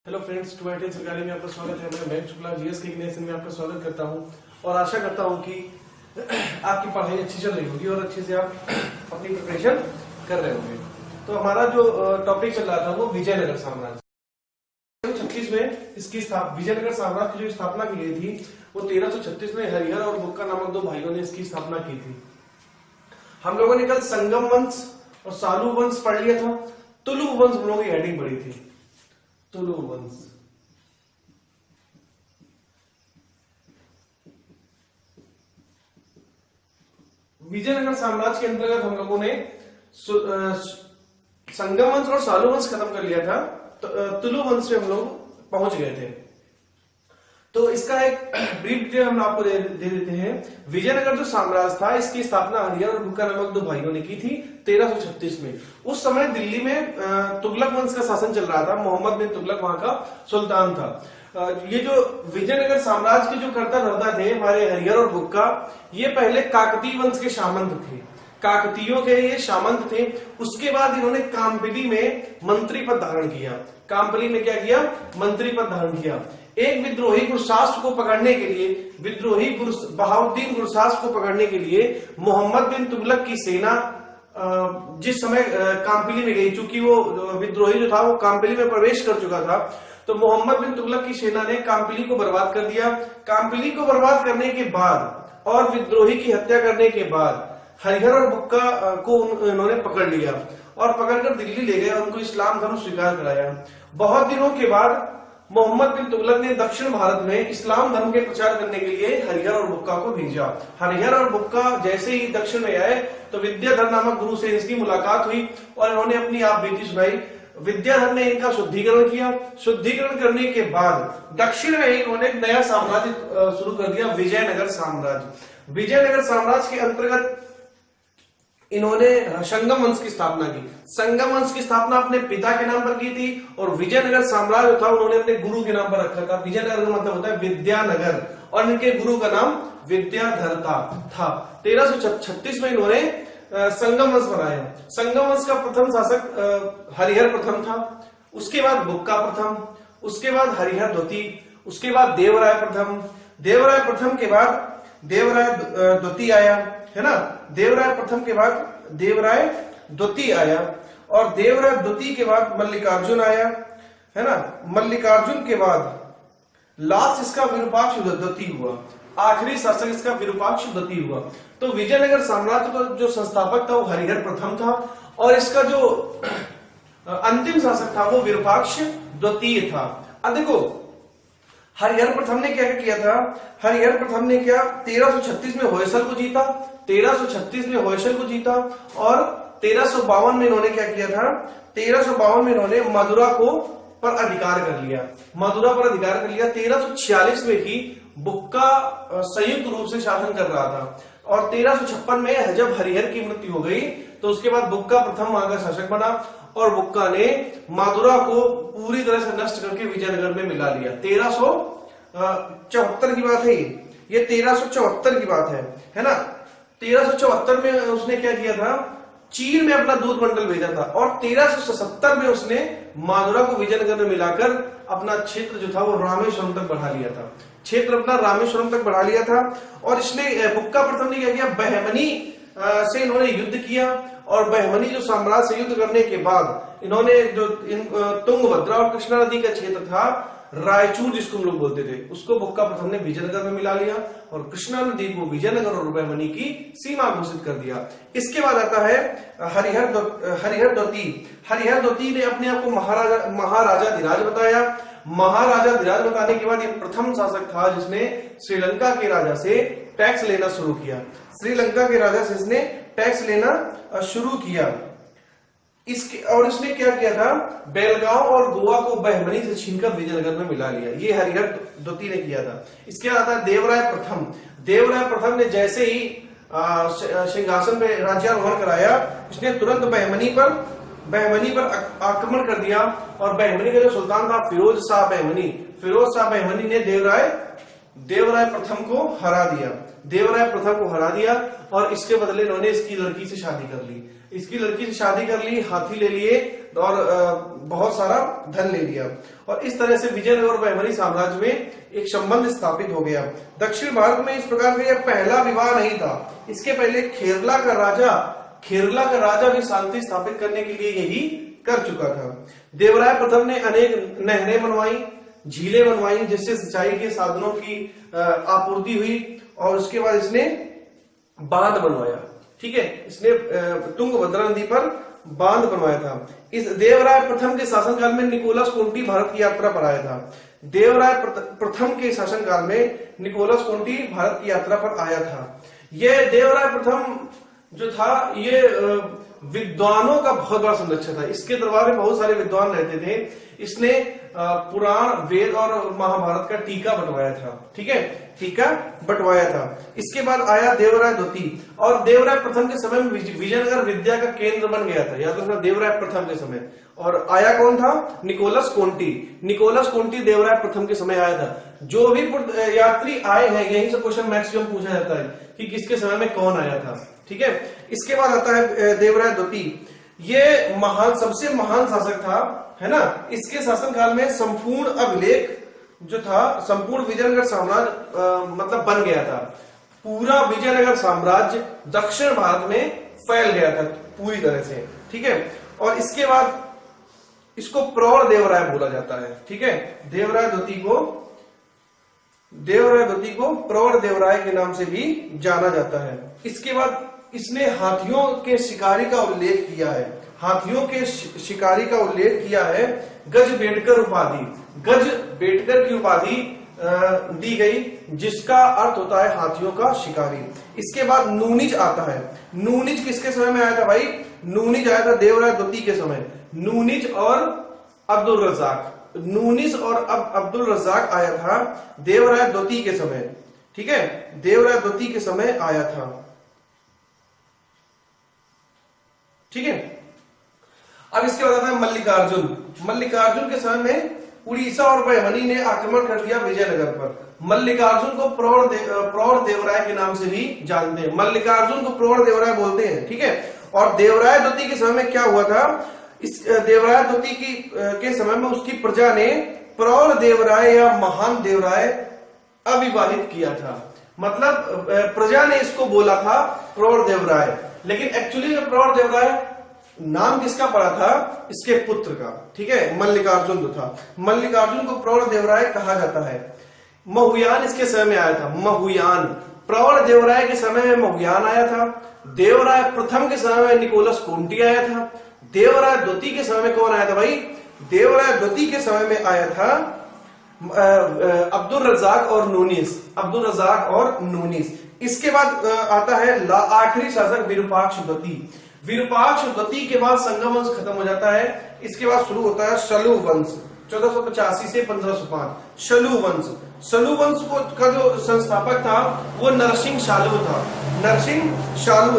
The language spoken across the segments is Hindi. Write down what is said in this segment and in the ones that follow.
हेलो फ्रेंड्स, टू सरकारी में आपका स्वागत है। मैं शुक्ला जीएस के इग्निशन में आपका स्वागत करता हूं और आशा करता हूं कि आपकी पढ़ाई अच्छी चल रही होगी और अच्छे से आप अपनी प्रिपरेशन कर रहे होंगे। तो हमारा जो टॉपिक चल रहा था वो विजयनगर साम्राज्य। 1336 में इसकी विजयनगर साम्राज्य की जो स्थापना की गई थी वो 1336 में हरिहर और बुक्का नामक दो भाइयों ने इसकी स्थापना की थी। हम लोगों ने कल संगम वंश और सालू वंश पढ़ लिया था। तुलु वंश हम लोगों की हेडिंग पढ़ी थी। तुलु वंश, विजयनगर साम्राज्य के अंतर्गत हम लोगों ने संगम वंश और सालू वंश खत्म कर लिया था। तुलु वंश से हम लोग पहुंच गए थे। तो इसका एक ब्रीफ डिटेल हम आपको दे देते हैं। विजयनगर जो साम्राज्य था इसकी स्थापना हरिहर और बुक्का नामक दो भाइयों ने की थी 1336 में। उस समय दिल्ली में तुगलक वंश का शासन चल रहा था। मोहम्मद बिन तुगलक वहां का सुल्तान था। ये जो विजयनगर साम्राज्य के जो कर्ता धर्ता थे हमारे हरिहर और बुक्का, ये पहले काकतीय वंश के सामंत थे। काकतीयों के ये सामंत थे। उसके बाद इन्होंने कामपली में मंत्री पद धारण किया। कामपली में क्या किया? मंत्री पद धारण किया। एक विद्रोही गुरसास को पकड़ने के लिए, विद्रोही बहाउद्दीन गुरसास को पकड़ने के लिए मोहम्मद बिन तुगलक की सेना जिस समय कामपली में गई, चूंकि वो विद्रोही जो था वो कामपली में प्रवेश कर चुका था, तो मोहम्मद बिन तुगलक की सेना ने कामपली को बर्बाद कर दिया। कामपली को बर्बाद करने के बाद और विद्रोही की हत्या करने के बाद हरिहर और बुक्का को इन्होंने पकड़ लिया और पकड़कर दिल्ली ले गए और उनको इस्लाम धर्म स्वीकार कराया। बहुत दिनों के बाद मोहम्मद बिन तुगलक ने दक्षिण भारत में इस्लाम धर्म के प्रचार करने के लिए हरिहर और बुक्का को भेजा। हरिहर और बुक्का जैसे ही दक्षिण में आए तो विद्याधर नामक गुरु से इसकी मुलाकात हुई और इन्होंने अपनी आप बीती सुनाई। विद्याधर ने इनका शुद्धिकरण किया। शुद्धिकरण करने के बाद दक्षिण में इन्होंने एक नया साम्राज्य शुरू कर दिया, विजयनगर साम्राज्य। विजयनगर साम्राज्य के अंतर्गत इन्होंने संगम वंश की स्थापना की। संगम वंश की स्थापना अपने पिता के नाम पर की थी और विजयनगर साम्राज्य था उन्होंने अपने गुरु के नाम पर रखा था। विजयनगर का मतलब होता है विद्यानगर और इनके गुरु का नाम विद्याधर था। 1336 में इन्होंने संगम वंश बनाया। संगम वंश का प्रथम शासक हरिहर प्रथम था, उसके बाद बुक्का प्रथम, उसके बाद हरिहर द्वितीय, उसके बाद देवराय प्रथम। देवराय प्रथम के बाद देवराय द्वितीय आया, है ना। देवराय प्रथम के बाद देवराय द्वितीय आया और देवराय द्वितीय के बाद मल्लिकार्जुन आया, है ना। मल्लिकार्जुन के बाद लास्ट इसका विरूपाक्ष द्वितीय हुआ। आखिरी शासक इसका विरूपाक्ष द्वितीय हुआ। तो विजयनगर साम्राज्य का जो संस्थापक था वो हरिहर प्रथम था और इसका जो अंतिम शासक था वो विरूपाक्ष द्वितीय था। अब देखो हरिहर प्रथम ने क्या किया था? हरिहर प्रथम ने क्या 1336 में होयसल को जीता। 1336 में होयसल को जीता और 1352 में इन्होंने क्या किया था? 1352 में इन्होंने मदुरा को पर अधिकार कर लिया। मदुरा पर अधिकार कर लिया। 1346 में ही बुक्का संयुक्त रूप से शासन कर रहा था और 1356 में जब हरिहर की मृत्यु हो गई तो उसके बाद बुक्का प्रथम वहां का शासक बना और बुक्का ने मदुरा को पूरी तरह से नष्ट करके विजयनगर में मिला लिया। 1374 की बात है ये 1374 की बात है ना। 1374 में उसने क्या किया था? चीन में अपना दूध मंडल भेजा था और 1377 में उसने मदुरा को विजयनगर में मिलाकर अपना क्षेत्र जो था वो रामेश्वरम तक बढ़ा लिया था। क्षेत्र अपना रामेश्वरम तक बढ़ा लिया था और इसने बुक्का प्रथम ने क्या किया? बहमनी से इन्होंने युद्ध किया और बहमनी जो साम्राज्य से युद्ध करने के बाद इन्होंने जो तुंगभद्रा और कृष्णा नदी का क्षेत्र था, रायचूर जिसको हम लोग बोलते थे, उसको बुक्का प्रथम ने विजयनगर में मिला लिया और कृष्णा नदी को विजयनगर और बहमनी की सीमा घोषित कर दिया। इसके बाद आता है हरिहर द्वितीय। हरिहर द्वितीय ने अपने आप को महाराजाधिराज बताया। महाराजाधिराज बताने के बाद ये प्रथम शासक था जिसने श्रीलंका के राजा से टैक्स लेना शुरू किया। श्रीलंका के राजा से इसने टैक्स लेना शुरू किया। इसने क्या किया था? बेलगांव और गोवा को बहमनी से छीनकर विजयनगर में मिला लिया। ये हरिहर द्वितीय ने किया था। इसके बाद आता है देवराय प्रथम। देवराय प्रथम ने जैसे ही सिंहासन पे राज्यारोहण कराया, इसने तुरंत बहमनी पर आक्रमण कर दिया और बहमनी का जो सुल्तान था फिरोज शाह बहमनी ने देवराय प्रथम को हरा दिया। और इसके बदले इन्होंने इसकी लड़की से शादी कर ली। इसकी लड़की से शादी कर ली, हाथी ले लिए और बहुत सारा धन ले लिया। और इस तरह से विजयनगर और बहमनी साम्राज्य में एक संबंध स्थापित हो गया। दक्षिण भारत में इस प्रकार का यह पहला विवाह नहीं था। इसके पहले खेरला का राजा भी शांति स्थापित करने के लिए यही कर चुका था। देवराय प्रथम ने अनेक नहरें बनवाई, झीलें बनवाई, जिससे सिंचाई के साधनों की आपूर्ति हुई। और उसके बाद इसने बांध बनवाया, ठीक है, इसने तुंगभद्रा नदी पर बांध बनवाया था। इस देवराय प्रथम के शासनकाल में निकोलस कोंटी भारत की यात्रा पर आया था। देवराय प्रथम के शासनकाल में निकोलस कोंटी भारत की यात्रा पर आया था। यह देवराय प्रथम जो था ये विद्वानों का बहुत बड़ा संरक्षक था। इसके दरबार में बहुत सारे विद्वान रहते थे। इसने पुराण, वेद और महाभारत का टीका बंटवाया था, ठीक है, टीका बंटवाया था। इसके बाद आया देवराय द्वितीय, और देवराय प्रथम के समय में विजयनगर विद्या का केंद्र बन गया था, याद रखना, देवराय प्रथम के समय। और आया कौन था? निकोलस कोंटी देवराय प्रथम के समय आया था। जो भी यात्री आए हैं, यही से क्वेश्चन मैक्सिमम पूछा जाता है कि किसके समय में कौन आया था, ठीक है। इसके बाद आता है देवराय द्वितीय। ये सबसे महान शासक था, है ना। इसके शासनकाल में संपूर्ण अभिलेख जो था, संपूर्ण विजयनगर साम्राज्य मतलब बन गया था। पूरा विजयनगर साम्राज्य दक्षिण भारत में फैल गया था पूरी तरह से, ठीक है। और इसके बाद इसको प्रौढ़ देवराय बोला जाता है, ठीक है। देवराय द्वितीय को प्रौढ़ देवराय के नाम से भी जाना जाता है। इसके बाद इसने हाथियों के शिकारी का उल्लेख किया है, गज बेटकर की उपाधि दी गई, जिसका अर्थ होता है हाथियों का शिकारी। इसके बाद नूनिज आता है। नूनिज किसके समय में आया था भाई? नूनिज आया था देवराय द्वितीय के समय। नूनिज और अब्दुल रज्जाक आया था देवराय द्वितीय के समय, ठीक है, देवराय द्वितीय के समय आया था, ठीक है। अब इसके बाद आता है मल्लिकार्जुन के समय में उड़ीसा और बहमनी ने आक्रमण कर दिया विजयनगर पर। मल्लिकार्जुन को प्रौढ़ देवराय के नाम से भी जानते हैं, मल्लिकार्जुन को प्रौढ़ देवराय बोलते हैं, ठीक है। और देवराय द्वितीय के समय में क्या हुआ था? इस देवराय द्वितीय के समय में उसकी प्रजा ने प्रौढ़ देवराय या महान देवराय अविवाहित किया था। मतलब प्रजा ने इसको बोला था प्रौढ़ देवराय, लेकिन एक्चुअली में प्रौढ़ देवराय नाम किसका पड़ा था? इसके पुत्र का, ठीक है, मल्लिकार्जुन जो था। मल्लिकार्जुन को प्रौढ़ देवराय कहा जाता है। महुयान इसके समय में आया था। महुयान प्रौढ़ देवराय के समय में महुयान आया था। देवराय प्रथम के समय में निकोलस कोंटी आया था। देवराय द्वितीय के समय में कौन आया था भाई? देवराय द्वितीय के समय में आया था अब्दुल रज्जाक और नूनिस। इसके बाद आता है आखिरी शासक विरूपाक्ष द्वितीय के बाद संगम वंश खत्म हो जाता है। इसके बाद शुरू होता है शलु वंश 1485 से 1505। शलु वंश का जो संस्थापक था वो नरसिंह शालू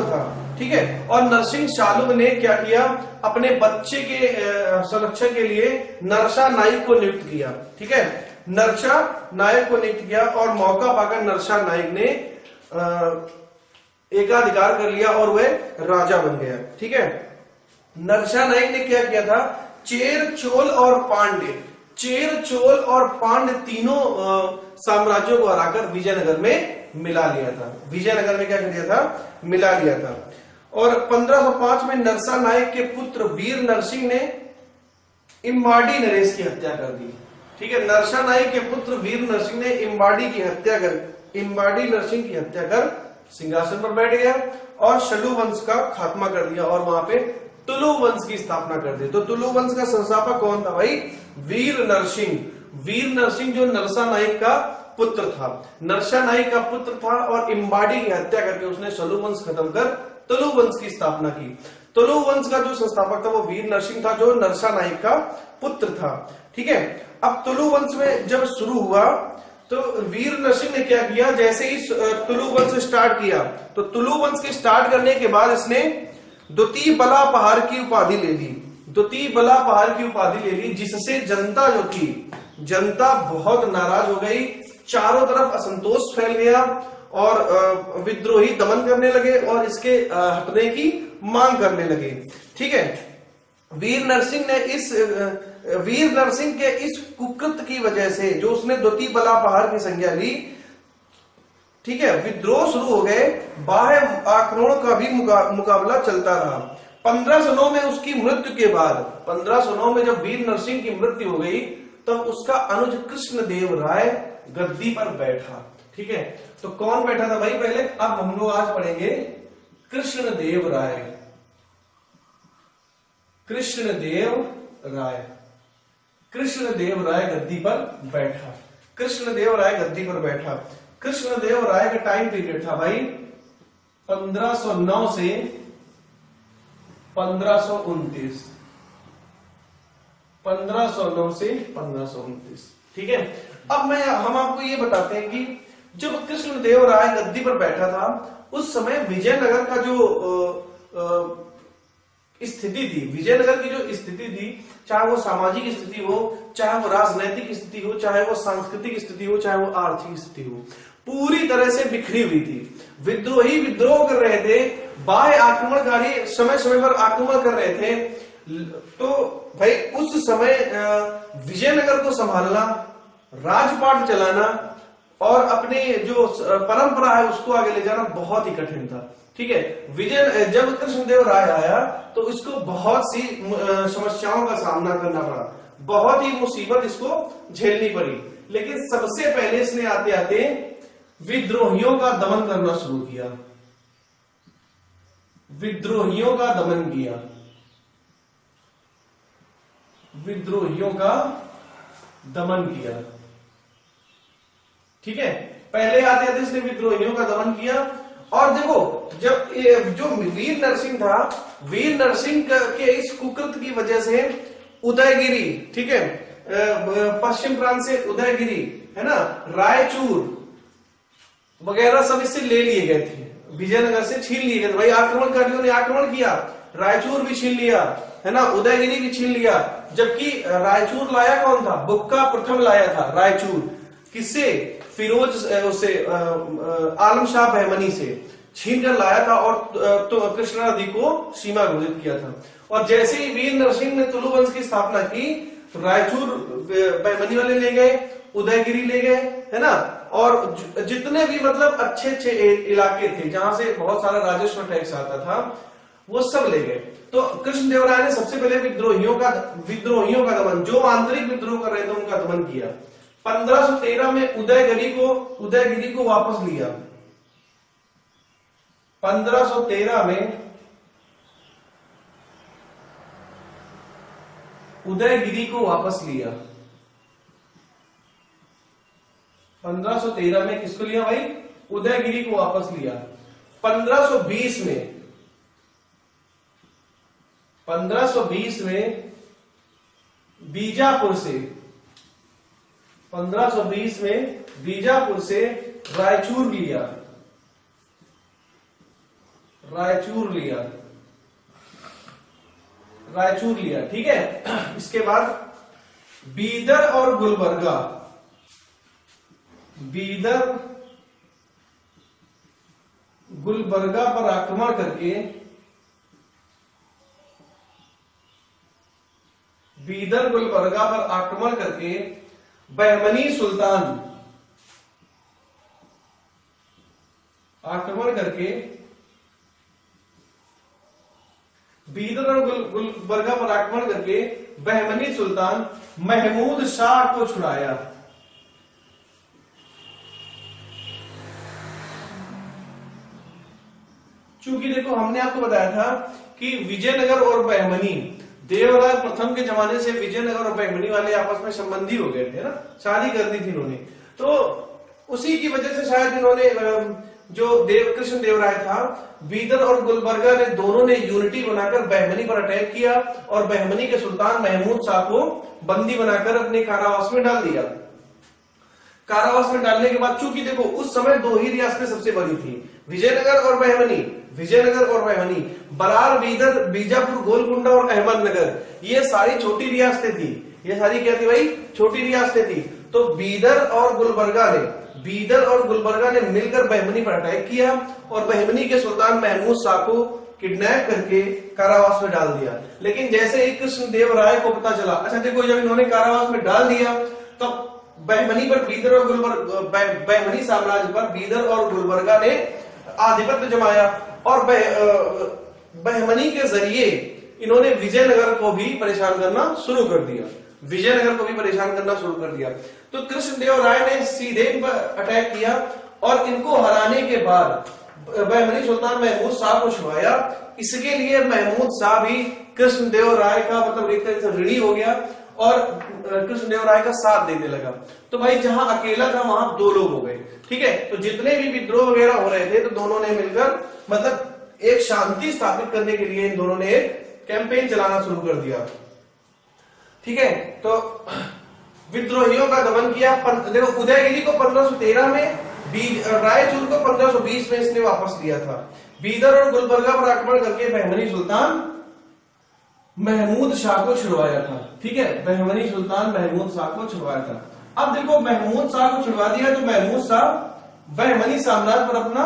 था, ठीक है। और नरसिंह शालू ने क्या किया? अपने बच्चे के संरक्षण के लिए नरसा नाइक को नियुक्त किया, ठीक है, नरसा नायक को नियुक्त किया। और मौका पाकर नरसा नायक ने एकाधिकार कर लिया और वह राजा बन गया, ठीक है। नरसा नायक ने क्या किया था? चेर, चोल और पांड्य तीनों साम्राज्यों को हराकर विजयनगर में मिला लिया था। विजयनगर में क्या कर दिया था? मिला लिया था। और 1505 में नरसा नायक के पुत्र वीर नरसिंह ने इम्बाडी नरेश की हत्या कर दी, ठीक है। नरसा नायक के पुत्र वीर नरसिंह ने इम्बाडी नरसिंह की हत्या कर सिंहासन पर बैठ गया और शलु वंश का खात्मा कर दिया और वहां पे तुलु वंश की स्थापना कर दी। तो तुलु वंश का संस्थापक कौन था भाई? वीर नरसिंह जो नरसा नायक का पुत्र था और इम्बाडी की हत्या करके उसने शलु वंश खत्म कर तुलु वंश की स्थापना की। तुलु वंश का जो संस्थापक था वो वीर नरसिंह था जो नरसा नायक का पुत्र था, ठीक है। अब तुलु वंश में जब शुरू हुआ तो वीर नरसिंह ने क्या किया? जैसे ही तुलु वंश स्टार्ट किया तो तुलु वंश के स्टार्ट करने के बाद इसने द्वितीय बला पहाड़ की उपाधि ले ली, जिससे जनता बहुत नाराज हो गई। चारों तरफ असंतोष फैल गया और विद्रोही दमन करने लगे और इसके हटने की मांग करने लगे। ठीक है, वीर नरसिंह के इस कुकृत्य की वजह से, जो उसने द्वितीय बलापहार की संज्ञा ली, ठीक है, विद्रोह शुरू हो गए, बाह्य आक्रमण का भी मुकाबला चलता रहा। 1509 में उसकी मृत्यु के बाद, 1509 में जब वीर नरसिंह की मृत्यु हो गई, तब उसका अनुज कृष्णदेव राय गद्दी पर बैठा। ठीक है, तो कौन बैठा था भाई पहले? अब हम लोग आज पढ़ेंगे कृष्णदेव राय। कृष्णदेव राय, कृष्णदेव राय गद्दी पर बैठा। कृष्णदेव राय गद्दी पर बैठा। कृष्णदेव राय का टाइम पीरियड था भाई 1509 से 1529। 1509 से 1529। ठीक है, अब हम आपको ये बताते हैं कि जब कृष्णदेव राय गद्दी पर बैठा था, उस समय विजयनगर का जो स्थिति थी, विजयनगर की जो स्थिति थी, चाहे वो सामाजिक स्थिति हो, चाहे वो राजनैतिक स्थिति हो, चाहे वो सांस्कृतिक स्थिति हो, चाहे वो आर्थिक स्थिति हो, पूरी तरह से बिखरी हुई थी। विद्रोही विद्रोह कर रहे थे, बाह्य आक्रमणकारी समय समय पर आक्रमण कर रहे थे। तो भाई उस समय विजयनगर को संभालना, राजपाट चलाना और अपने जो परंपरा है उसको आगे ले जाना बहुत ही कठिन था। ठीक है, जब कृष्णदेव राय आया तो इसको बहुत सी समस्याओं का सामना करना पड़ा, बहुत ही मुसीबत इसको झेलनी पड़ी। लेकिन सबसे पहले इसने आते आते विद्रोहियों का दमन करना शुरू किया। विद्रोहियों का दमन किया। विद्रोहियों का दमन किया। ठीक है, पहले आते आते इसने विद्रोहियों का दमन किया। और देखो, जब जो वीर नरसिंह था, वीर नरसिंह के इस कुकृत्य की वजह से उदयगिरी, ठीक है, पश्चिम प्रांत से उदयगिरी, है ना, रायचूर वगैरह सब इससे ले लिए गए थे, विजयनगर से छीन लिए गए। भाई आक्रमणकारियों ने आक्रमण किया, रायचूर भी छीन लिया, है ना, उदयगिरी भी छीन लिया। जबकि रायचूर लाया कौन था? बुक्का प्रथम लाया था रायचूर। किससे? फिरोज उसे आलम शाह बहमनी से छीन कर लाया था और तो कृष्णा नदी को सीमा घोषित किया था। और जैसे ही वीर नरसिंह ने तुलु वंश की स्थापना की, तो रायचूर बहमनी वाले ले गए, उदयगिरी ले गए, है ना, और जितने भी मतलब अच्छे अच्छे इलाके थे जहां से बहुत सारा राजस्व टैक्स आता था, वो सब ले गए। तो कृष्णदेव राय ने सबसे पहले विद्रोहियों का दमन, जो आंतरिक विद्रोह कर रहे थे उनका दमन किया। 1513 में उदयगिरी को वापस लिया। 1513 में उदयगिरी को वापस लिया। 1513 में किसको लिया भाई? उदयगिरी को वापस लिया। 1520 में बीजापुर से 1520 में बीजापुर से रायचूर लिया। ठीक है। इसके बाद बीदर और गुलबर्गा, पर आक्रमण करके बहमनी सुल्तान बहमनी सुल्तान महमूद शाह को छुड़ाया। चूंकि देखो हमने आपको बताया था कि विजयनगर और बहमनी, देवराय प्रथम के जमाने से विजयनगर और बहमनी वाले आपस में संबंधी हो गए थे ना, शादी कर दी थी इन्होंने। तो उसी की वजह से शायद इन्होंने जो कृष्ण देव राय था, बीदर और गुलबर्गा ने दोनों ने यूनिटी बनाकर बहमनी पर अटैक किया और बहमनी के सुल्तान महमूद शाह को बंदी बनाकर अपने कारावास में डाल दिया। कारावास में डालने के बाद, चूंकि देखो उस समय दो ही रियासतें सबसे बड़ी थी, विजयनगर और बहमनी। बरार, बीदर, बीजापुर, गोलकुंडा और अहमदनगर, ये सारी छोटी रियासतें थी। ये सारी क्या थी भाई? छोटी रियासतें थी। तो बीदर और गुलबर्गा ने मिलकर बहमनी पर अटैक किया और बहमनी के सुल्तान महमूद शाह को किडनैप करके कारावास में डाल दिया। लेकिन जैसे ही कृष्णदेव राय को पता चला, अच्छा देखो, जब इन्होंने कारावास में डाल दिया तो बहमनी पर बीदर और बहमनी साम्राज्य पर बीदर और गुलबर्गा ने आधिपत्य जमाया और बहमनी के जरिए इन्होंने विजयनगर को भी परेशान करना शुरू कर दिया। विजयनगर को भी परेशान करना शुरू कर दिया। तो कृष्णदेव राय ने सीधे इन पर अटैक किया और इनको हराने के बाद बहमनी सुल्तान महमूद शाह को छुड़ाया। इसके लिए महमूद शाह भी कृष्णदेव राय का मतलब एक तरह से ऋणी हो गया और कृष्णदेव राय का साथ देने लगा। तो भाई जहां अकेला था वहां दो लोग हो गए, ठीक है। तो जितने भी विद्रोह वगैरह हो रहे थे तो दोनों ने मिलकर मतलब एक शांति स्थापित करने के लिए इन दोनों ने एक कैंपेन चलाना शुरू कर दिया, ठीक है। तो विद्रोहियों का दमन किया। देखो, उदयगिरी को 1513 में, रायचूर को 1520 में इसने वापस लिया था। बीदर और गुलबर्गा पर आक्रमण करके बहमनी सुल्तान महमूद शाह को छुड़वाया था, ठीक है। बहमनी सुल्तान महमूद शाह को छुड़वाया था। अब देखो, महमूद शाह को छुड़वा दिया तो महमूद शाह बहमनी साम्राज्य पर अपना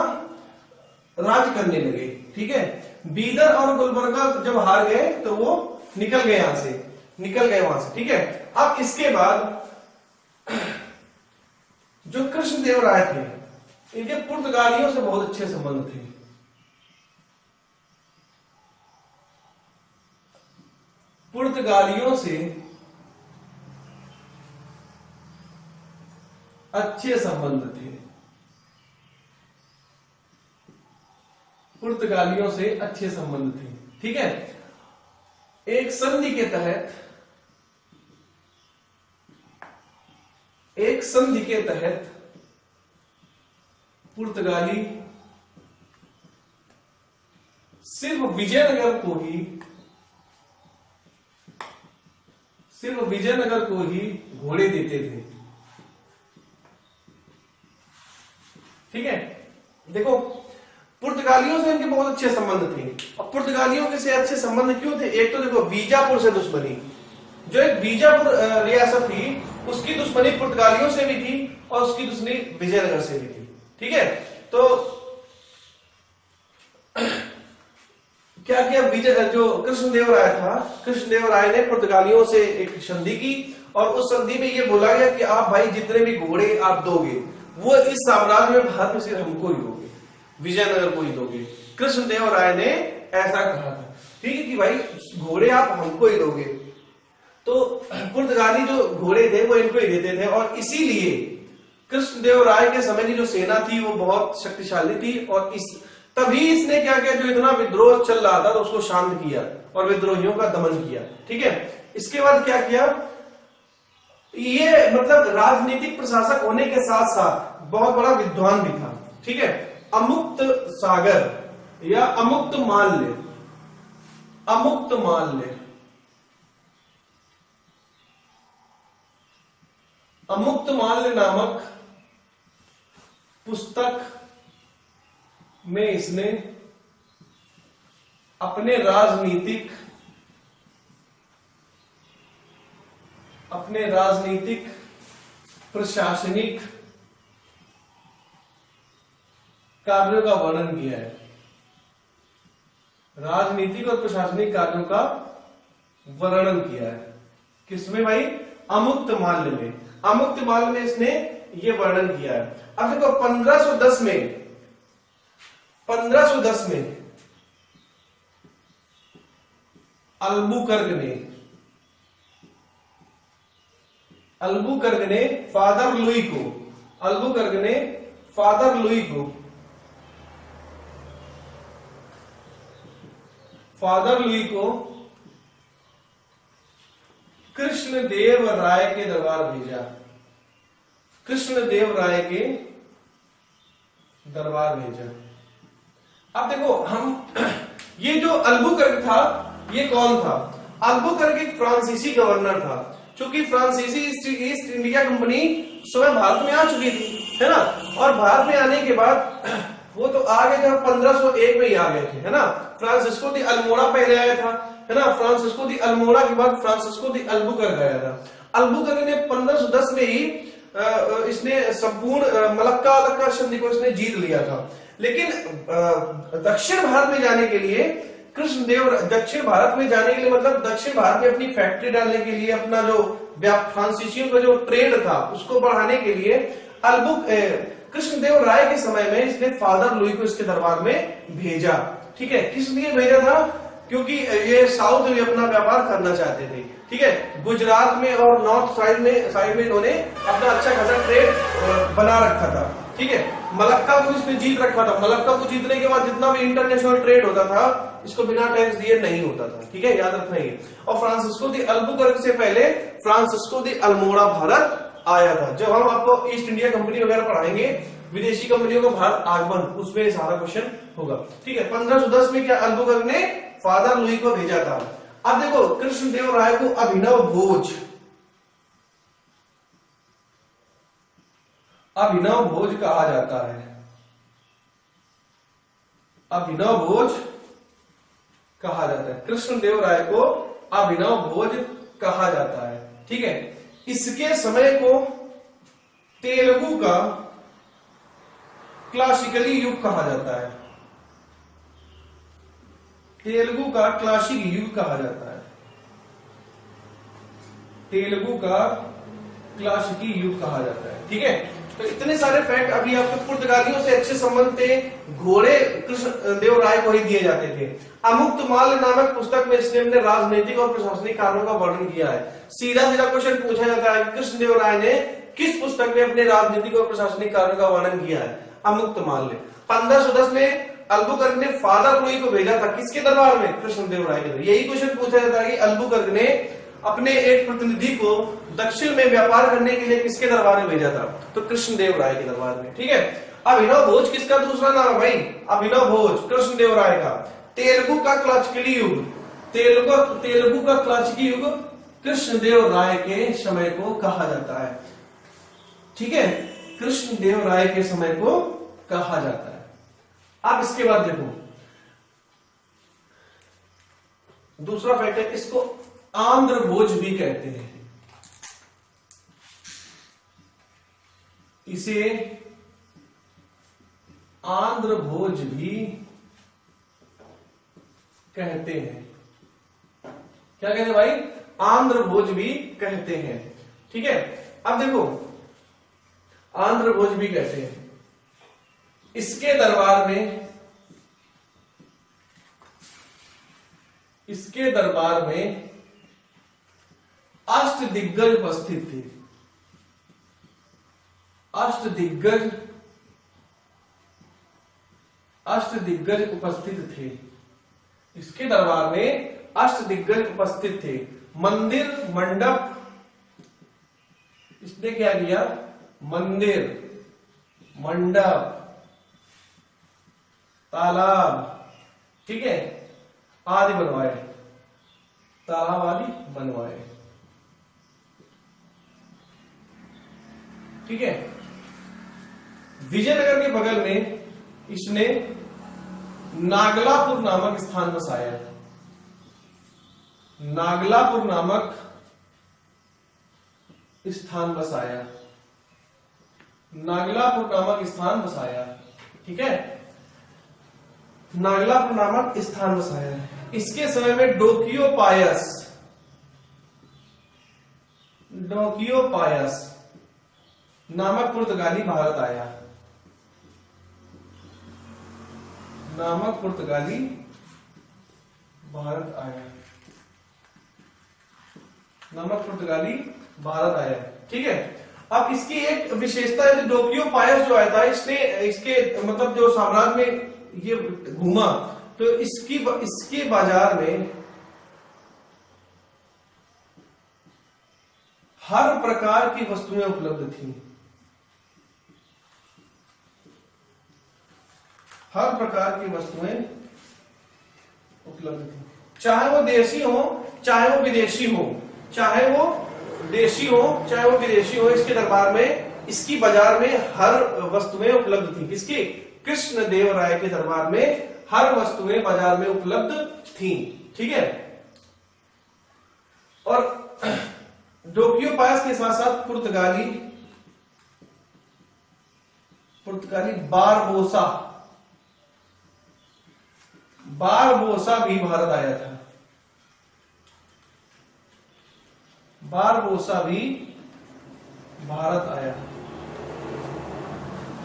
राज करने लगे, ठीक है। बीदर और गुलबर्गा जब हार गए तो वो निकल गए वहां से, ठीक है। अब इसके बाद जो कृष्णदेव राय थे, इनके पुर्तगालियों से बहुत अच्छे संबंध थे। पुर्तगालियों से अच्छे संबंध थे। पुर्तगालियों से अच्छे संबंध थे, ठीक है। एक संधि के तहत पुर्तगाली सिर्फ विजयनगर को ही घोड़े देते थे, ठीक है। देखो, पुर्तगालियों से इनके बहुत अच्छे संबंध थे। अब पुर्तगालियों के से अच्छे संबंध क्यों थे? एक तो देखो, बीजापुर से दुश्मनी, जो एक बीजापुर रियासत थी उसकी दुश्मनी पुर्तगालियों से भी थी और उसकी दुश्मनी विजयनगर से भी थी, ठीक है। तो क्या किया, जो कृष्णदेव राय था, कृष्णदेव राय ने पुर्तगालियों से एक संधि की और उस संधि में ये बोला गया कि आप भाई जितने भी घोड़े आप दोगे वो इस साम्राज्य में भारत में सिर्फ हमको ही दोगे, विजयनगर को ही दोगे। कृष्णदेव राय ने ऐसा कहा था, ठीक है, कि भाई घोड़े आप हमको ही दोगे। तो पुर्तगाली जो घोड़े थे वो इनको ही देते थे और इसीलिए कृष्णदेव राय के समय की जो सेना थी वो बहुत शक्तिशाली थी और तभी इसने क्या किया, जो इतना विद्रोह चल रहा था तो उसको शांत किया और विद्रोहियों का दमन किया, ठीक है। इसके बाद क्या किया, ये मतलब राजनीतिक प्रशासक होने के साथ साथ बहुत बड़ा विद्वान भी था, ठीक है। अमुक्त सागर या अमुक्त माल्य नामक पुस्तक में इसने अपने राजनीतिक प्रशासनिक कार्यों का वर्णन किया है। राजनीतिक और प्रशासनिक कार्यों का वर्णन किया है किसमें भाई? अमुक्त माल्य में इसने ये वर्णन किया है। अब देखो 1510 में अल्बुकर्क ने फादर लुई को कृष्णदेव राय के दरबार भेजा। अब देखो ये जो अल्बुकर्क था ये कौन था? अल्बुकर्क एक फ्रांसीसी गवर्नर था, क्योंकि फ्रांसीसी ईस्ट इंडिया कंपनी स्वयं भारत में आ चुकी थी, है ना। और भारत में आने के बाद वो तो आ गए थे 1501 में ही आ गए थे, है ना। फ्रांसिस्को दी अल्मोड़ा पहले आया था, है ना। फ्रांसिस्को दी अल्मोड़ा के बाद फ्रांसिस्को दी अल्बुकर्क आया था। अल्बुकर्क ने 1510 में ही इसने संपूर्ण मलक्का संधि को इसने जीत लिया था। लेकिन दक्षिण भारत में जाने के लिए कृष्णदेव दक्षिण भारत में जाने के लिए, मतलब दक्षिण भारत में अपनी फैक्ट्री डालने के लिए, अपना जो फ्रांसीसियों का जो ट्रेड था उसको बढ़ाने के लिए कृष्णदेव राय के समय में इसने फादर लुई को इसके दरबार में भेजा। ठीक है, किस लिए भेजा था? क्योंकि ये साउथ में अपना व्यापार करना चाहते थे। ठीक है, गुजरात में और नॉर्थ साइड में इन्होंने अपना अच्छा खासा ट्रेड बना रखा था। ठीक है, मलक्का को इसने जीत रखा था। मलक्का को जीतने के बाद जितना भी इंटरनेशनल ट्रेड होता था इसको बिना टैक्स दिए नहीं होता था। ठीक है, याद रखना ये। और फ्रांसिस्को दी अल्बुकर्क से पहले फ्रांसिस्को दी अल्मोड़ा भारत आया था। जब हम आपको ईस्ट इंडिया कंपनी वगैरह पढ़ाएंगे, विदेशी कंपनियों का भारत आगमन, उसमें सारा क्वेश्चन होगा। ठीक है, 1510 में क्या अल्बुकर्क ने फादर लुई को भेजा था। अब देखो, कृष्णदेव राय को अभिनव भोज कहा जाता है। अभिनव भोज कहा जाता है। कृष्णदेव राय को अभिनव भोज कहा जाता है। ठीक है, इसके समय को तेलुगु का क्लासिकली युग कहा जाता है। तेलुगु का क्लासिक युग कहा जाता है। तेलुगु का क्लासिकी युग कहा जाता है। ठीक है, तो इतने सारे फैक्ट अभी आपके पुर्तगालियों से अच्छे संबंध थे, घोड़े कृष्णदेव राय को ही दिए जाते थे। अमुक्त माल्य नामक पुस्तक में इसने अपने राजनीतिक और प्रशासनिक कार्यों का वर्णन किया है। सीधा सीधा क्वेश्चन पूछा जाता है, कृष्णदेव राय ने किस पुस्तक में अपने राजनीतिक और प्रशासनिक कार्यों का वर्णन किया है? अमुक्त माल्य। 1510 में अल्बुकर्क ने फादर लुई को भेजा था, किसके दरबार में? कृष्णदेव राय के दरबार। यही क्वेश्चन पूछा जाता है कि अल्बुकर्क ने अपने एक प्रतिनिधि को दक्षिण में व्यापार करने के लिए किसके दरबार में भेजा था? तो कृष्णदेव राय के दरबार में। ठीक है, अभिनव भोज किसका दूसरा नाम है भाई? अभिनव भोज कृष्णदेव राय का। तेलुगु का क्लासिकली युग, तेलुगु का क्लासिकी युग कृष्णदेव राय के समय को कहा जाता है। ठीक है, कृष्णदेव राय के समय को कहा जाता है। अब इसके बाद देखो, दूसरा फैक्ट है, इसको आंध्र भोज भी कहते हैं। इसे आंध्र भोज भी कहते हैं। क्या कहते हैं भाई? आंध्र भोज भी कहते हैं। ठीक है, अब देखो, आंध्र भोज भी कहते हैं। इसके दरबार में अष्टदिग्गज उपस्थित थे। अष्टदिग्गज उपस्थित थे। इसके दरबार में अष्टदिग्गज उपस्थित थे। मंदिर, मंडप, इसने क्या किया? मंदिर, मंडप, तालाब, ठीक है, आदि बनवाए। तालाब आदि बनवाए। ठीक है, विजयनगर के बगल में इसने नागलापुर नामक स्थान बसाया। नागलापुर नामक स्थान बसाया। नागलापुर नामक स्थान बसाया। ठीक है, नागलापुर नामक स्थान बसाया। इसके समय में डोकियोपायस नामक पुर्तगाली भारत आया। नामक पुर्तगाली भारत आया। नामक पुर्तगाली भारत आया। ठीक है, अब इसकी एक विशेषता है, डोकियोपायस जो आया था, इसके मतलब जो साम्राज्य में ये घूमा, तो इसके बाजार में हर प्रकार की वस्तुएं उपलब्ध थी। हर प्रकार की वस्तुएं उपलब्ध थी, चाहे वो देशी हो, चाहे वो विदेशी हो, चाहे वो देशी हो, चाहे वो विदेशी हो। इसके दरबार में, इसकी बाजार में हर वस्तुएं उपलब्ध थी। किसकी? कृष्णदेव राय के दरबार में हर वस्तुएं बाजार में उपलब्ध थी। ठीक है, और डोकियोपायस के साथ साथ पुर्तगाली बारबोसा भी भारत आया था। बारबोसा भी भारत आया,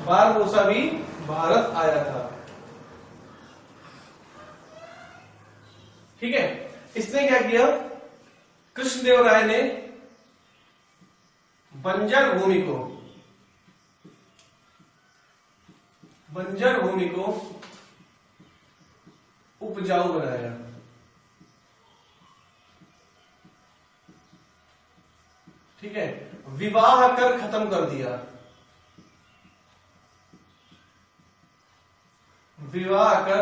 बारबोसा भी भारत आया था। ठीक है, इसने क्या किया, कृष्णदेवराय ने बंजर भूमि को उपजाऊ बनाया। ठीक है, विवाह कर खत्म कर दिया, विवाह कर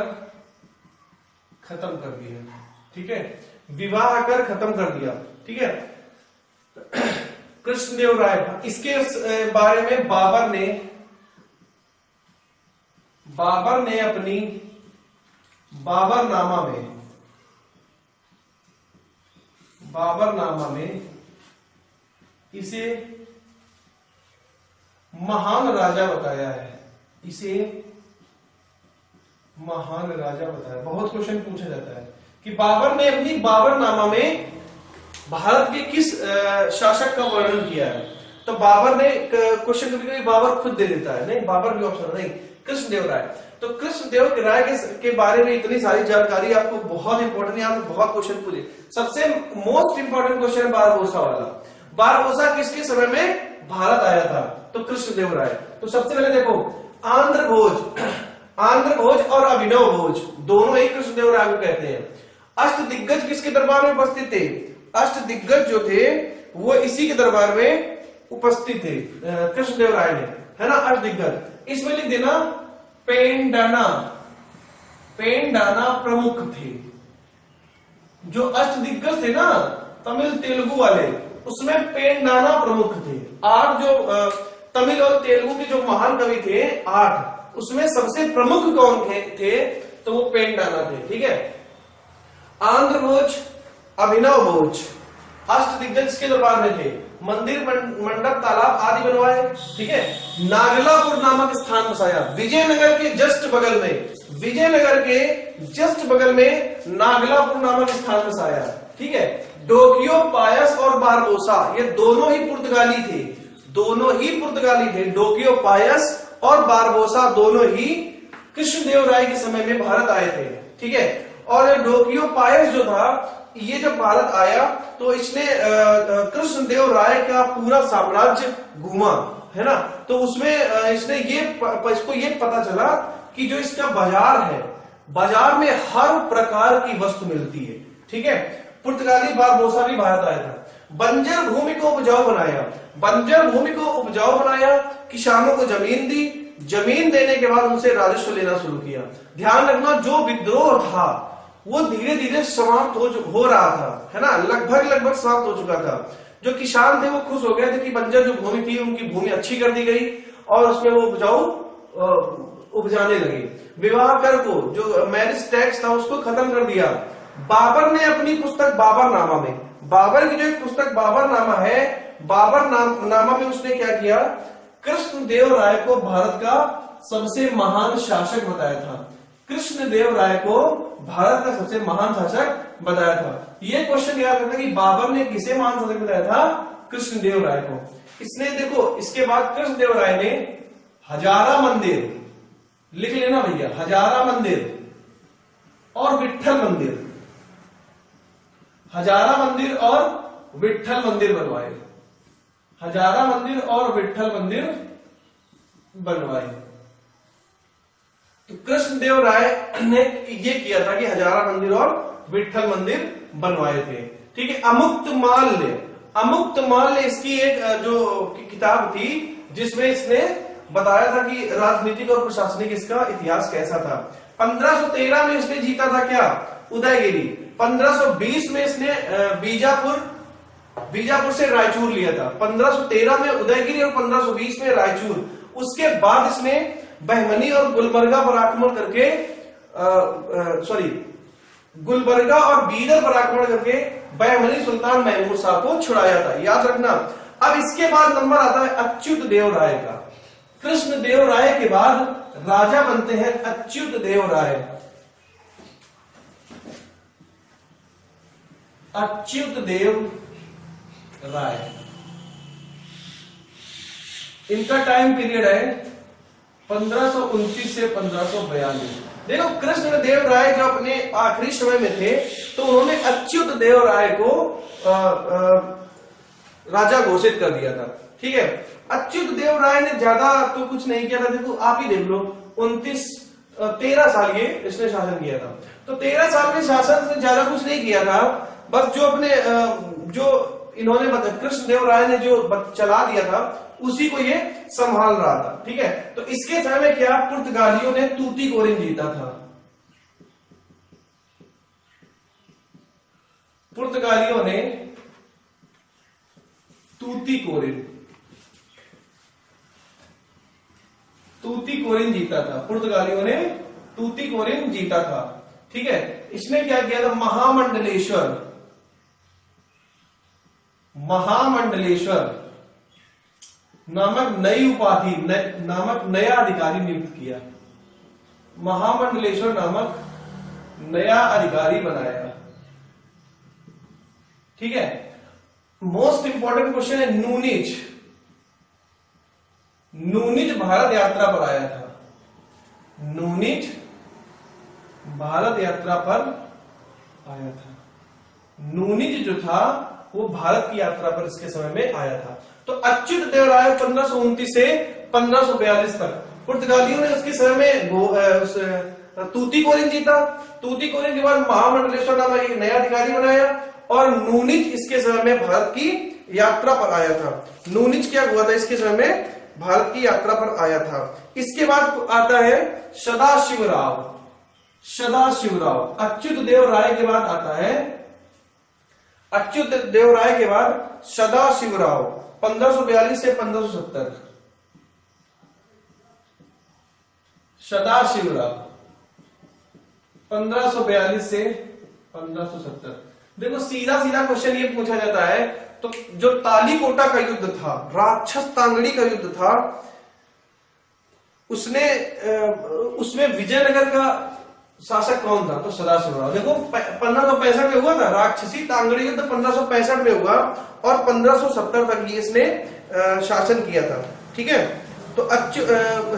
खत्म कर दिया। ठीक है, विवाह कर खत्म कर दिया। ठीक है, कृष्णदेवराय, इसके बारे में बाबर ने अपनी बाबरनामा में इसे महान राजा बताया है, इसे महान राजा बताया। बहुत क्वेश्चन पूछा जाता है कि बाबर ने अपनी बाबरनामा में भारत के किस शासक का वर्णन किया है। तो बाबर ने, क्वेश्चन कभी कभी बाबर खुद दे देता है, नहीं बाबर भी ऑप्शन नहीं, कृष्णदेवराय। तो कृष्णदेवराय के बारे में इतनी सारी जानकारी आपको बहुत इंपॉर्टेंट है, आपको बहुत क्वेश्चन पूछे। सबसे मोस्ट इंपॉर्टेंट क्वेश्चन है बारबोसा वाला। बारबोसा किसके समय में भारत आया था? तो कृष्णदेवराय। तो सबसे पहले देखो, आंध्र भोज और अभिनव भोज दोनों एक कृष्णदेवराय को कहते हैं। अष्टदिग्गज किसके दरबार में उपस्थित थे? अष्टदिग्गज जो थे वो इसी के दरबार में उपस्थित थे, कृष्णदेवराय ने, है ना, अष्टदिग्गज। इसमें लिख देना पेंडाना प्रमुख थे। जो अष्टदिग्गज थे ना तमिल तेलुगु वाले, उसमें पेंडाना प्रमुख थे। 8 जो तमिल और तेलुगु के जो महान कवि थे 8, उसमें सबसे प्रमुख कौन थे? तो वो पेंडाना थे। ठीक है, आंध्र भोज, अभिनव भोज अष्टदिग्गज के दरबार में थे। मंदिर, मंडप, तालाब आदि बनवाए। ठीक है, नागलापुर नामक स्थान बसाया, विजयनगर के जस्ट बगल में, विजयनगर के जस्ट बगल में नागलापुर नामक स्थान बसाया। ठीक है, डोकियो पायस और बारबोसा ये दोनों ही पुर्तगाली थे, डोकियो पायस और बारबोसा दोनों ही कृष्णदेवराय के समय में भारत आए थे। ठीक है, और डोकियो पायस जो था, ये जब भारत आया तो इसने कृष्णदेवराय का पूरा साम्राज्य घूमा, है ना। तो उसमें इसने इसको ये पता चला कि जो इसका बाजार है, बाजार में हर प्रकार की वस्तु मिलती है। ठीक है, पुर्तगाली बारबोसा भी भारत आया था। बंजर भूमि को उपजाऊ बनाया, किसानों को जमीन दी, जमीन देने के बाद उनसे राजस्व लेना शुरू किया। ध्यान रखना, जो विद्रोह था वो धीरे धीरे समाप्त हो रहा था, है ना, लगभग समाप्त हो चुका था। जो किसान थे वो खुश हो गए थे कि बंजर जो भूमि थी उनकी भूमि अच्छी कर दी गई और उसमें वो उपजाने लगे। विवाह कर को, जो मैरिज टैक्स था, उसको खत्म कर दिया। बाबर ने अपनी पुस्तक बाबरनामा में, बाबर की जो एक पुस्तक बाबरनामा है, बाबरनामा में उसने क्या किया, कृष्णदेवराय को भारत का सबसे महान शासक बताया था। कृष्णदेवराय को भारत का सबसे महान शासक बताया था। ये क्वेश्चन याद रखना कि बाबर ने किसे महान शासक बताया था? कृष्णदेवराय को। इसने देखो, इसके बाद कृष्णदेवराय ने हजारा मंदिर, लिख लेना भैया, हजारा मंदिर और विट्ठल मंदिर, हजारा मंदिर और विट्ठल मंदिर बनवाए, हजारा मंदिर और विट्ठल मंदिर बनवाए। तो कृष्णदेवराय ने ये किया था कि हजारा मंदिर और विट्ठल मंदिर बनवाए थे। ठीक है, अमुक्त माल्य इसकी एक जो किताब थी जिसमें इसने बताया था कि राजनीतिक और प्रशासनिक इसका इतिहास कैसा था। 1513 में इसने जीता था क्या? उदयगिरी। 1520 में इसने बीजापुर से रायचूर लिया था। 1513 में उदयगिरी और 1520 में रायचूर। उसके बाद इसने बहमनी और गुलबर्गा पर आक्रमण करके गुलबर्गा और बीदर पर आक्रमण करके बहमनी सुल्तान महमूद शाह को छुड़ाया था, याद रखना। अब इसके बाद नंबर आता है अच्युत देव राय का। कृष्णदेवराय के बाद राजा बनते हैं अच्युत देव राय। अच्युत देव राय, इनका टाइम पीरियड है 1529 से 1542। देखो कृष्णदेव राय जो अपने आखिरी समय में थे तो उन्होंने अच्युत देव राय को राजा घोषित कर दिया था। ठीक है, अच्युत देव राय ने ज्यादा तो कुछ नहीं किया था। देखो आप ही देख लो 13 साल ये इसने शासन किया था। तो 13 साल के शासन से ज्यादा कुछ नहीं किया था। बस जो अपने जो इन्होंने कृष्णदेव राय ने जो चला दिया था उसी को ये संभाल रहा था। ठीक है, तो इसके समय में क्या पुर्तगालियों ने तूतीकोरिन जीता था। पुर्तगालियों ने तूतीकोरिन जीता था। पुर्तगालियों ने तूतीकोरिन जीता था। ठीक है, इसने क्या किया था, महामंडलेश्वर नामक नई उपाधि नामक नया अधिकारी नियुक्त किया। महामंडलेश्वर नामक नया अधिकारी बनाया। ठीक है, मोस्ट इंपॉर्टेंट क्वेश्चन है नूनिज भारत यात्रा पर आया था। नूनिज भारत यात्रा पर आया था। नूनिज जो था वो भारत की यात्रा पर इसके समय में आया था। तो अच्युत देव राय 1529 से 1542 तक पुर्तगालियों ने उसके समय में तूतीकोरिन जीता। तूतीकोरिन के बाद महामंडलेश्वर नामक एक नया अधिकारी बनाया और नूनिज इसके समय में भारत की यात्रा पर आया था। नूनिज क्या हुआ था, इसके समय में भारत की यात्रा पर आया था। इसके बाद आता है सदाशिवराव। अच्युत देव राय के बाद आता है सदाशिवराव 1542 से 1570। सदाशिवराव 1542 से 1570। देखो सीधा क्वेश्चन ये पूछा जाता है, तो जो तालीकोटा का युद्ध था, राक्षस तांगड़ी का युद्ध था, उसमें विजयनगर का शासक कौन था, तो सदाशिवराव। देखो 1565 में हुआ था राक्षसी तांगड़ी युद्ध, 1565 में हुआ और 1570 तक ही इसने शासन किया था। ठीक है, तो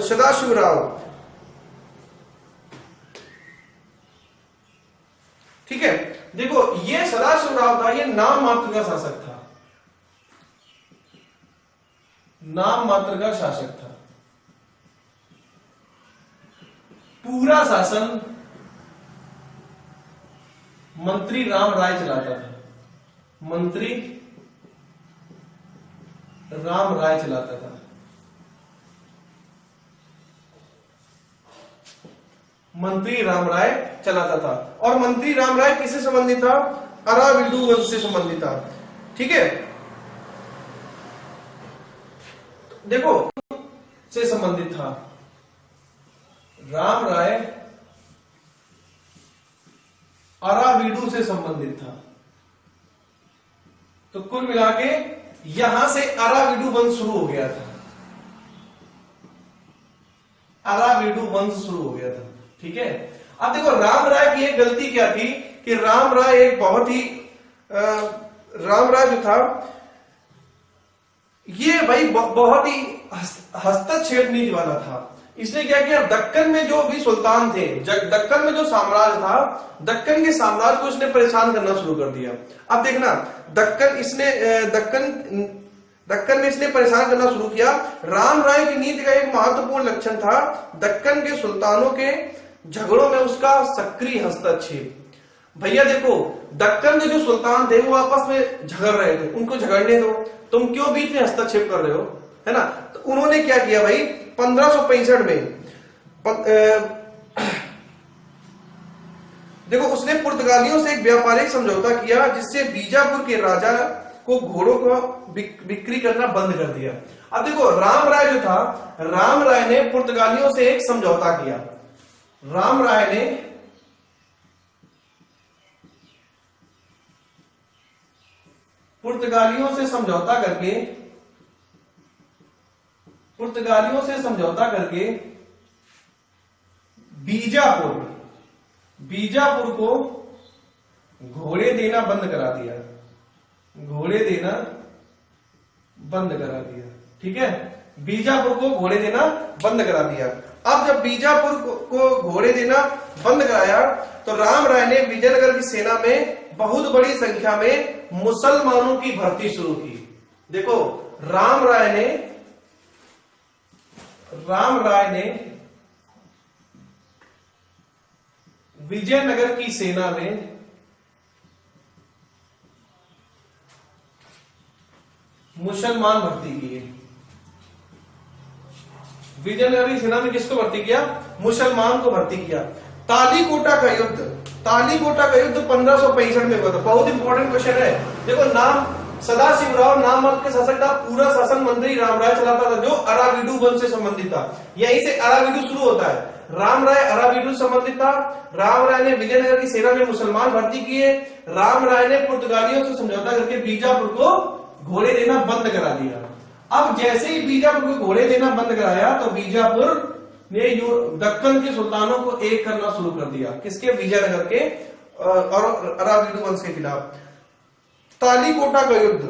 सदाशिवराव। ठीक है, देखो ये सदाशिवराव था, ये नाम मात्र का शासक था। नाम मात्र का शासक था। पूरा शासन मंत्री राम राय चलाता था। मंत्री राम राय चलाता था। मंत्री राम राय चलाता था। और मंत्री राम राय किससे संबंधित था, अराविडू वंश से संबंधित था। ठीक है, देखो से संबंधित था। राम राय अराविडू से संबंधित था। तो कुल मिला के यहां से अराविडू वंश शुरू हो गया था। अराविडू वंश शुरू हो गया था। ठीक है, अब देखो राम राय की एक गलती क्या थी कि राम राय एक बहुत ही राम राय जो था ये भाई बहुत ही हस्तक्षेप नीति वाला था। इसने क्या किया, दक्कन में जो भी सुल्तान थे, दक्कन में जो साम्राज्य था, दक्कन के साम्राज्य को इसने परेशान करना शुरू कर दिया। अब देखना दक्कन में इसने परेशान करना शुरू किया। राम राय की नीति का एक महत्वपूर्ण लक्षण था दक्कन के सुल्तानों के झगड़ों में उसका सक्रिय हस्तक्षेप। भैया देखो दक्कन के जो सुल्तान थे वो आपस में झगड़ रहे थे, उनको झगड़ने दो, तुम क्यों बीच में हस्तक्षेप कर रहे हो, है ना। तो उन्होंने क्या किया भाई, 1565 में देखो उसने पुर्तगालियों से एक व्यापारिक समझौता किया जिससे बीजापुर के राजा को घोड़ों को बिक्री करना बंद कर दिया। अब देखो राम राय जो था, राम राय ने पुर्तगालियों से एक समझौता किया। राम राय ने पुर्तगालियों से समझौता करके बीजापुर को घोड़े देना बंद करा दिया, घोड़े देना बंद करा दिया। ठीक है, बीजापुर को घोड़े देना बंद करा दिया। अब जब बीजापुर को घोड़े देना बंद कराया तो राम राय ने विजयनगर की सेना में बहुत बड़ी संख्या में मुसलमानों की भर्ती शुरू की। देखो, राम राय ने विजयनगर की सेना में मुसलमान भर्ती किए। विजयनगर की सेना में किसको भर्ती किया? मुसलमान को भर्ती किया। तालीकोटा का युद्ध 1565 में हुआ था। बहुत इंपॉर्टेंट क्वेश्चन है। देखो, नाम सदाशिवराव नामक के शासक का पूरा शासन मंत्री राम राय चलाता था, जो अराविडु वंश से संबंधित था। यहीं से अराविडु शुरू होता है। राम राय अराविडु संबंधित था। राम राय ने विजयनगर की सेना में मुसलमान भर्ती किए। राम राय ने पुर्तगालियों से समझौता करके बीजापुर को घोड़े देना बंद करा दिया। अब जैसे ही बीजापुर को घोड़े देना बंद कराया तो बीजापुर ने दक्कन के सुल्तानों को एक करना शुरू कर दिया। किसके? विजयनगर के और अराविडु वंश के खिलाफ। तालीकोटा का युद्ध,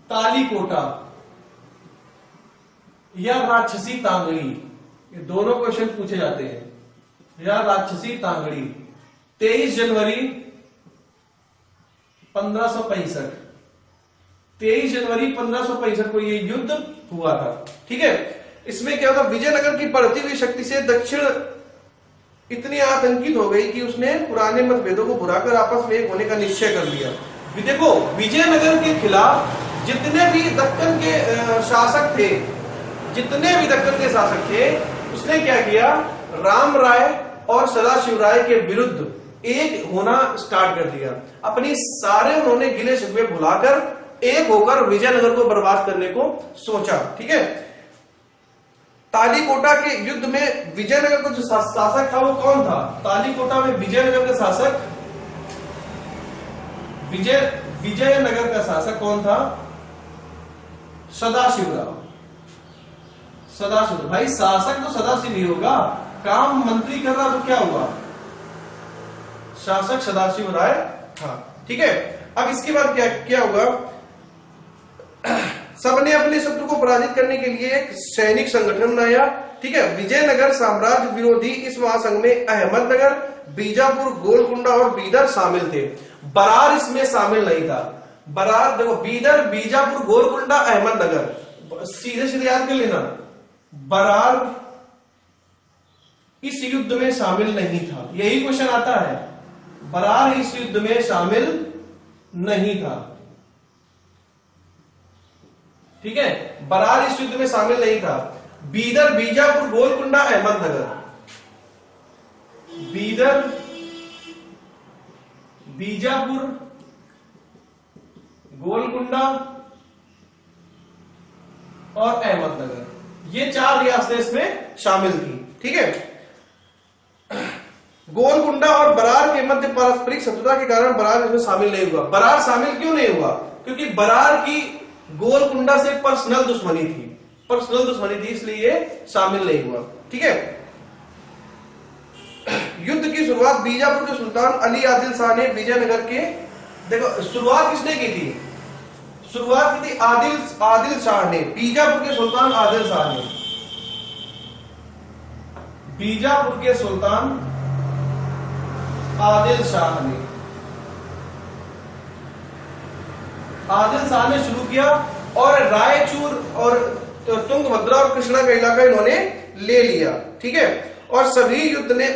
तालीकोटा या राक्षसी तांगड़ी, ये दोनों क्वेश्चन पूछे जाते हैं। या राक्षसी तांगड़ी 23 जनवरी 1565, 23 जनवरी 1565 को ये युद्ध हुआ था। ठीक है, इसमें क्या था? विजयनगर की बढ़ती हुई शक्ति से दक्षिण इतनी आतंकित हो गई कि उसने पुराने मतभेदों को भुलाकर आपस में एक होने का निश्चय कर लिया। देखो, विजयनगर के खिलाफ जितने भी दक्कन के शासक थे, उसने क्या किया? राम राय और सदाशिव राय के विरुद्ध एक होना स्टार्ट कर दिया। अपनी सारे उन्होंने गिले शिकवे भुलाकर एक होकर विजयनगर को बर्बाद करने को सोचा। ठीक है, तालीकोटा के युद्ध में विजयनगर का जो शासक था वो कौन था? तालीकोटा में विजयनगर का शासक कौन था? सदाशिवराव। भाई, शासक तो सदाशिव ही होगा, काम मंत्री कर रहा तो क्या हुआ? शासक सदाशिव राय। हाँ, ठीक है। अब इसके बाद क्या हुआ? सबने अपने शत्रु को पराजित करने के लिए एक सैनिक संगठन बनाया। ठीक है, विजयनगर साम्राज्य विरोधी इस महासंघ में अहमदनगर, बीजापुर, गोलकुंडा और बीदर शामिल थे। बरार इसमें शामिल नहीं था। बरार, देखो, बीदर, बीजापुर, गोलकुंडा, अहमदनगर, सीधे सीधे याद कर लेना। बरार इस युद्ध में शामिल नहीं था। यही क्वेश्चन आता है, बरार इस युद्ध में शामिल नहीं था। ठीक है, बरार इस युद्ध में शामिल नहीं था। बीदर, बीजापुर, गोलकुंडा, अहमदनगर, बीदर, बीजापुर, गोलकुंडा और अहमदनगर, ये 4 रियासतें इसमें शामिल थी। ठीक है, गोलकुंडा और बरार के मध्य पारस्परिक शत्रुता के कारण बरार इसमें शामिल नहीं हुआ। बरार शामिल क्यों नहीं हुआ? क्योंकि बरार की गोलकुंडा से पर्सनल दुश्मनी थी, इसलिए शामिल नहीं हुआ। ठीक है, युद्ध की शुरुआत बीजापुर के सुल्तान अली आदिल शाह ने विजयनगर के, देखो, शुरुआत किसने की थी? शुरुआत की थी आदिल शाह ने, बीजापुर के सुल्तान आदिल शाह ने। बीजापुर के सुल्तान आदिल शाह ने शुरू किया और रायचूर और तुंगभद्रा और कृष्णा का इलाका इन्होंने ले लिया। ठीक है, और सभी युद्ध ने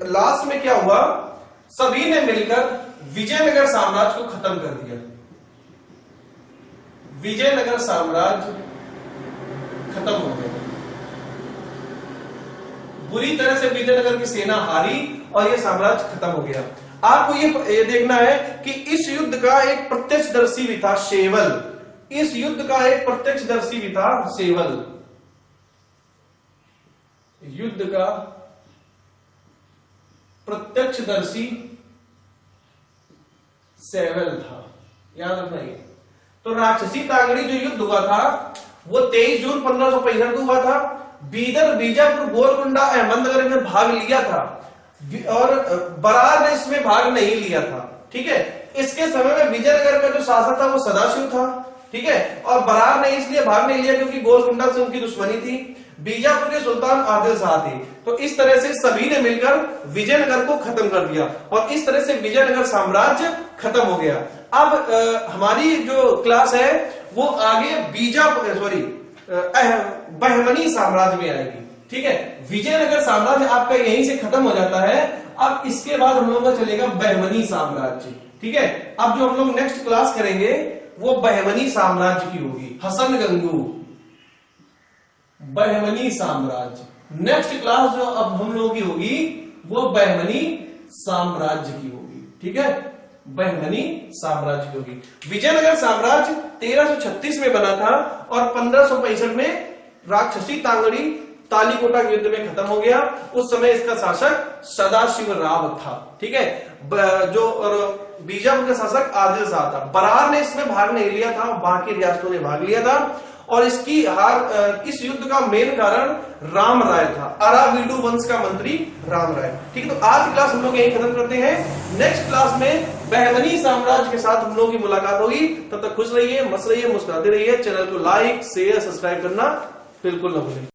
लास्ट में क्या हुआ? सभी ने मिलकर विजयनगर साम्राज्य को खत्म कर दिया। विजयनगर साम्राज्य खत्म हो गया। बुरी तरह से विजयनगर की सेना हारी और यह साम्राज्य खत्म हो गया। आपको ये देखना है कि इस युद्ध का एक प्रत्यक्षदर्शी भी था सेवल। इस युद्ध का एक प्रत्यक्षदर्शी भी था सेवल। युद्ध का प्रत्यक्षदर्शी सेवल था, याद रखना ये। तो राक्षसी तांगड़ी जो युद्ध हुआ था वो 23 जून 1565 को हुआ था। बीदर, बीजापुर, गोलकुंडा, अहमदनगर में भाग लिया था। और बरार ने इसमें भाग नहीं लिया था। ठीक है, इसके समय में विजयनगर का जो शासक था वो सदाशिव था। ठीक है, और बरार ने इसलिए भाग नहीं लिया क्योंकि गोलकुंडा से उनकी दुश्मनी थी। बीजापुर के सुल्तान आदिल शाह थे। तो इस तरह से सभी ने मिलकर विजयनगर को खत्म कर दिया और इस तरह से विजयनगर साम्राज्य खत्म हो गया। अब हमारी जो क्लास है वो आगे बहमनी साम्राज्य में आएगी। ठीक है, विजयनगर साम्राज्य आपका यहीं से खत्म हो जाता है। अब इसके बाद हम लोग का चलेगा बहमनी साम्राज्य। ठीक है, अब जो हम लोग नेक्स्ट क्लास करेंगे वो बहमनी साम्राज्य की होगी। हसन गंगू, बहमनी साम्राज्य। नेक्स्ट क्लास जो अब हम लोगों की होगी वो बहमनी साम्राज्य की होगी। ठीक है, बहमनी साम्राज्य की होगी। विजयनगर साम्राज्य 1336 में बना था और 1565 में राक्षसी तांगड़ी तालीकोटा के युद्ध में खत्म हो गया। उस समय इसका शासक सदाशिव राव था। ठीक है, जो बीजापुर का शासक आदिल शाह था। बरार ने इसमें भाग नहीं लिया था, बाकी रियासतों ने भाग लिया था और इसकी हार, इस युद्ध का मेन कारण राम राय था, अराविडु वंश का मंत्री राम राय। ठीक है, तो आज की क्लास हम लोग यही खत्म करते हैं। नेक्स्ट क्लास में बहमनी साम्राज्य के साथ हम लोगों की मुलाकात होगी। तब तक खुश रहिए, मस्त रहिए, मुस्कुराते रहिए। चैनल को लाइक शेयर सब्सक्राइब करना बिल्कुल न भूलें।